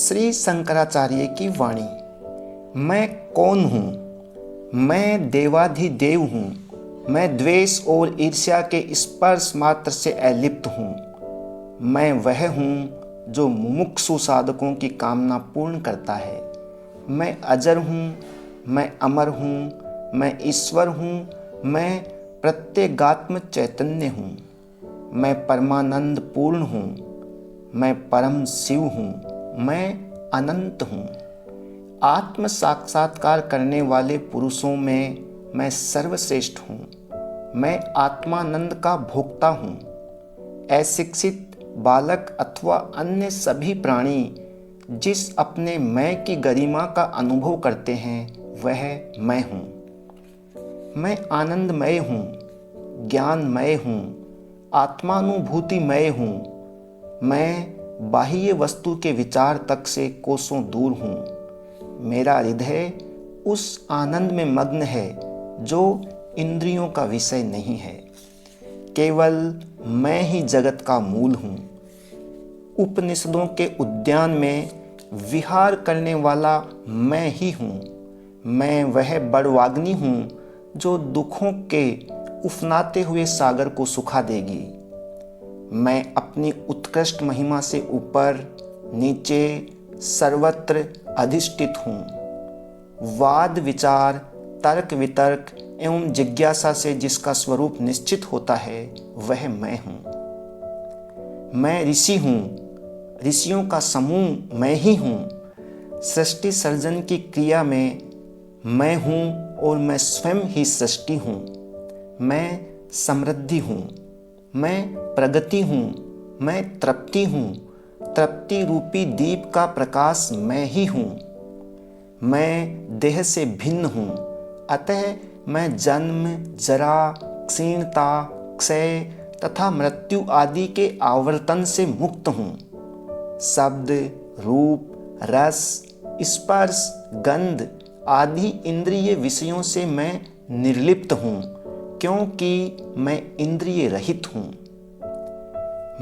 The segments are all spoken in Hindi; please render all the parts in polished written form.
श्री शंकराचार्य की वाणी। मैं कौन हूँ? मैं देवाधिदेव हूँ। मैं द्वेष और ईर्ष्या के स्पर्श मात्र से अलिप्त हूँ। मैं वह हूँ जो मुमुक्षु साधकों की कामना पूर्ण करता है। मैं अजर हूँ, मैं अमर हूँ, मैं ईश्वर हूँ, मैं प्रत्यगात्म चैतन्य हूँ। मैं परमानंद पूर्ण हूँ, मैं परम शिव हूँ, मैं अनंत हूँ। आत्म साक्षात्कार करने वाले पुरुषों में मैं सर्वश्रेष्ठ हूँ। मैं आत्मानंद का भोक्ता हूँ। अशिक्षित बालक अथवा अन्य सभी प्राणी जिस अपने मैं की गरिमा का अनुभव करते हैं वह मैं हूँ। मैं आनंदमय हूँ, ज्ञानमय हूँ, आत्मानुभूतिमय हूँ। मैं बाह्य वस्तु के विचार तक से कोसों दूर हूँ। मेरा हृदय उस आनंद में मग्न है जो इंद्रियों का विषय नहीं है। केवल मैं ही जगत का मूल हूँ। उपनिषदों के उद्यान में विहार करने वाला मैं ही हूँ। मैं वह बड़वाग्नि हूँ जो दुखों के उफनाते हुए सागर को सुखा देगी। मैं अपनी उत्कृष्ट महिमा से ऊपर नीचे सर्वत्र अधिष्ठित हूँ। वाद विचार, तर्क वितर्क एवं जिज्ञासा से जिसका स्वरूप निश्चित होता है वह मैं हूँ। मैं ऋषि हूँ, ऋषियों का समूह मैं ही हूँ। सृष्टि सर्जन की क्रिया में मैं हूँ और मैं स्वयं ही सृष्टि हूँ। मैं समृद्धि हूँ, मैं प्रगति हूँ, मैं तृप्ति हूँ। तृप्ति रूपी दीप का प्रकाश मैं ही हूँ। मैं देह से भिन्न हूँ, अतः मैं जन्म, जरा, क्षीणता, क्षय तथा मृत्यु आदि के आवर्तन से मुक्त हूँ। शब्द, रूप, रस, स्पर्श, गंध आदि इंद्रिय विषयों से मैं निर्लिप्त हूँ, क्योंकि मैं इंद्रिय रहित हूँ।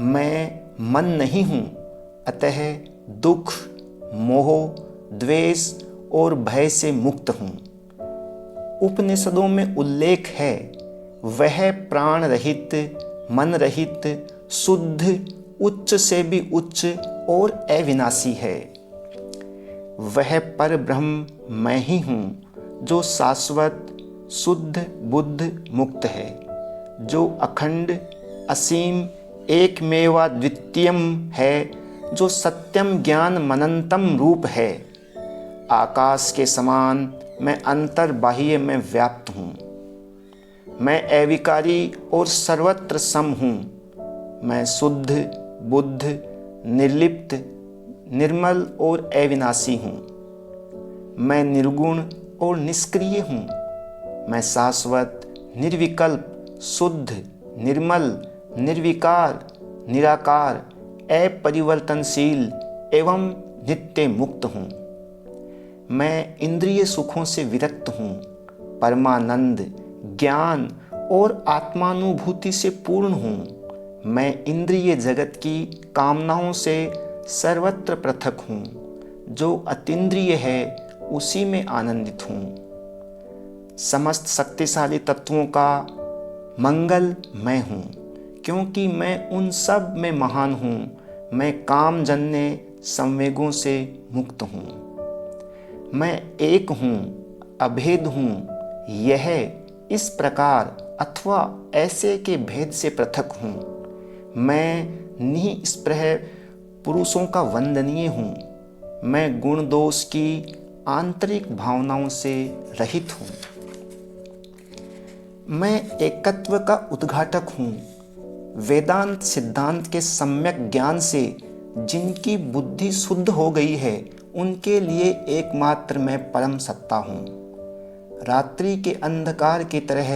मैं मन नहीं हूँ, अतः दुख, मोह, द्वेष और भय से मुक्त हूँ। उपनिषदों में उल्लेख है वह प्राण रहित, मन रहित, शुद्ध, उच्च से भी उच्च और अविनाशी है। वह पर ब्रह्म मैं ही हूँ जो शाश्वत, शुद्ध, बुद्ध, मुक्त है, जो अखंड, असीम, एकमेवाद्वितीयम है, जो सत्यम ज्ञान मनंतम रूप है। आकाश के समान मैं अंतर बाह्य में व्याप्त हूँ। मैं अविकारी और सर्वत्र सम हूँ। मैं शुद्ध, बुद्ध, निर्लिप्त, निर्मल और अविनाशी हूँ। मैं निर्गुण और निष्क्रिय हूँ। मैं शाश्वत, निर्विकल्प, शुद्ध, निर्मल, निर्विकार, निराकार, अपरिवर्तनशील एवं नित्य मुक्त हूँ। मैं इंद्रिय सुखों से विरक्त हूँ। परमानंद, ज्ञान और आत्मानुभूति से पूर्ण हूँ। मैं इंद्रिय जगत की कामनाओं से सर्वत्र पृथक हूँ। जो अतीन्द्रिय है उसी में आनंदित हूँ। समस्त शक्तिशाली तत्वों का मंगल मैं हूँ, क्योंकि मैं उन सब में महान हूँ। मैं कामजन्य संवेगों से मुक्त हूँ। मैं एक हूँ, अभेद हूँ, यह इस प्रकार अथवा ऐसे के भेद से पृथक हूँ। मैं निःस्पृह पुरुषों का वंदनीय हूँ। मैं गुण दोष की आंतरिक भावनाओं से रहित हूँ। मैं एकत्व का उद्घाटक हूँ। वेदांत सिद्धांत के सम्यक ज्ञान से जिनकी बुद्धि शुद्ध हो गई है उनके लिए एकमात्र मैं परम सत्ता हूँ। रात्रि के अंधकार की तरह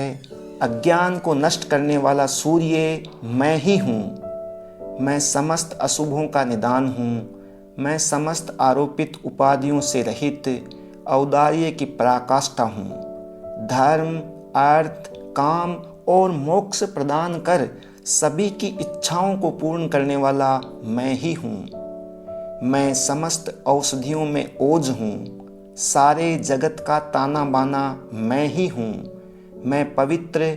अज्ञान को नष्ट करने वाला सूर्य मैं ही हूँ। मैं समस्त अशुभों का निदान हूँ। मैं समस्त आरोपित उपाधियों से रहित औदार्य की पराकाष्ठा हूँ। धर्म, अर्थ, काम और मोक्ष प्रदान कर सभी की इच्छाओं को पूर्ण करने वाला मैं ही हूँ। मैं समस्त औषधियों में ओज हूँ, सारे जगत का ताना बाना मैं ही हूँ। मैं पवित्र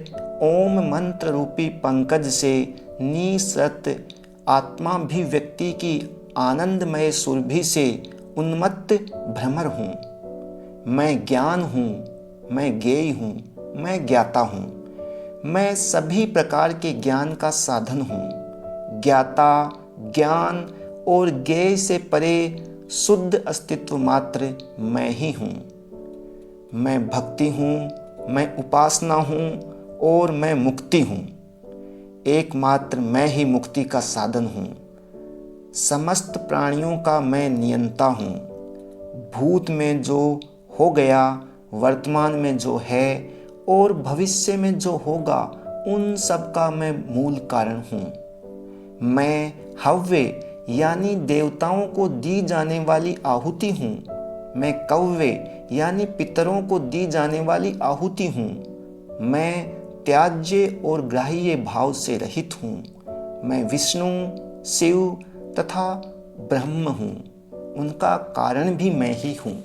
ओम मंत्र रूपी पंकज से निसृत आत्माभिव्यक्ति की आनंदमय सुरभि से उन्मत्त भ्रमर हूँ। मैं ज्ञान हूँ, मैं ज्ञेय हूँ, मैं ज्ञाता हूँ। मैं सभी प्रकार के ज्ञान का साधन हूँ। ज्ञाता, ज्ञान और ज्ञेय से परे शुद्ध अस्तित्व मात्र मैं ही हूँ। मैं भक्ति हूँ, मैं उपासना हूँ और मैं मुक्ति हूँ। एकमात्र मैं ही मुक्ति का साधन हूँ। समस्त प्राणियों का मैं नियंता हूँ। भूत में जो हो गया, वर्तमान में जो है और भविष्य में जो होगा, उन सब का मैं मूल कारण हूँ। मैं हव्य यानी देवताओं को दी जाने वाली आहुति हूँ। मैं कव्य यानी पितरों को दी जाने वाली आहुति हूँ। मैं त्याज्य और ग्राह्य भाव से रहित हूँ। मैं विष्णु, शिव तथा ब्रह्म हूँ। उनका कारण भी मैं ही हूँ।